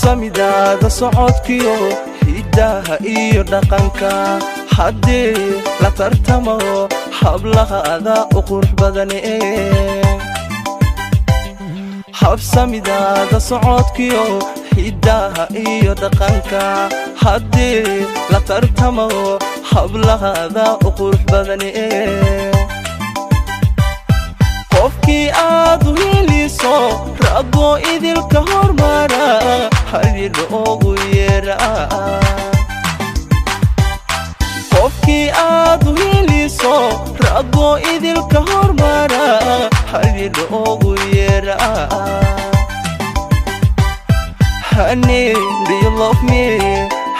habsamidaada socodkiyo hidaha iyo dhaqanka haddii la tartamo hablahaada u qurux badan habsamidaada socodkiyo hidaha iyo dhaqanka haddii la tartamo hablahaada u qurux badan qofkii aad u heliso raggo idilka hormara halil ugu yeera qofkii aad u heliso raggo idilka hormara halil ugu yeera Honey, do you love me?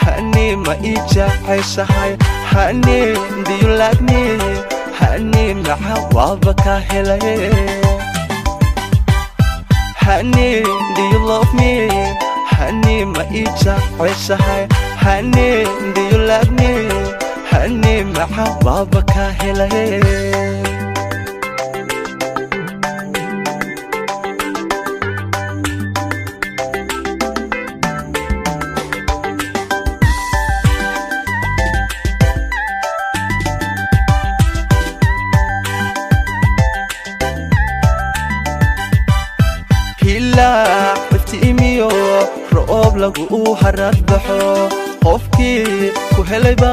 Honey, ma ijeceshahay Honey, do you like me? Honey, maxa waaba ka helay Honey, do you love me? Honey, ma ijeceshahay Honey, do you like me? Honey, maxa waaba ka helay iftiimiyo roob lagu harad baxo qofkii ku helayba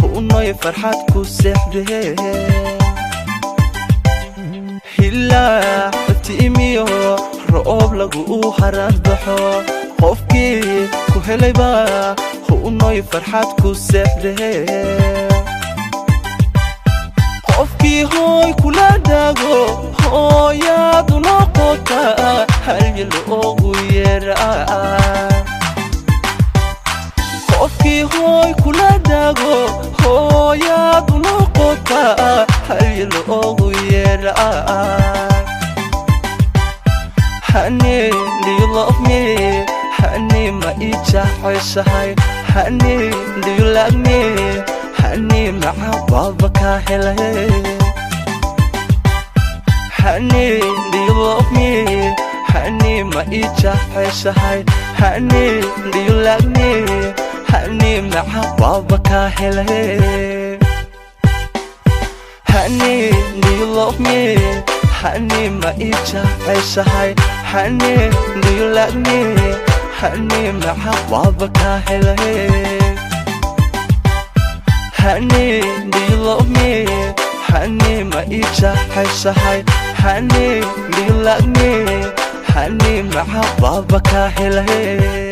hunoy farxad ku seexdee iftiimiyo roob lagu harad baxo qofkii ku helayba hunoy farxad ku seexdee qofkii hooy kula dago hooyadu noqota halil ugu yeera qofkii hooy kula dago hooyadu noqota halil ugu yeera Honey, do you love me? Honey, ma ijeceshahay Honey, do you like me? Honey, maxa waaba ka helay Honey, do you love me? Honey, ma ijeceshahay Honey, do you like me? Honey, maxa waaba ka helay Honey, do you love me? Honey, ma ijeceshahay Honey, do you like me? Honey, maxa waaba ka helay Honey, do you love me? Honey, ma ijeceshahay Honey, do you like me? Honey, maxa waaba ka helay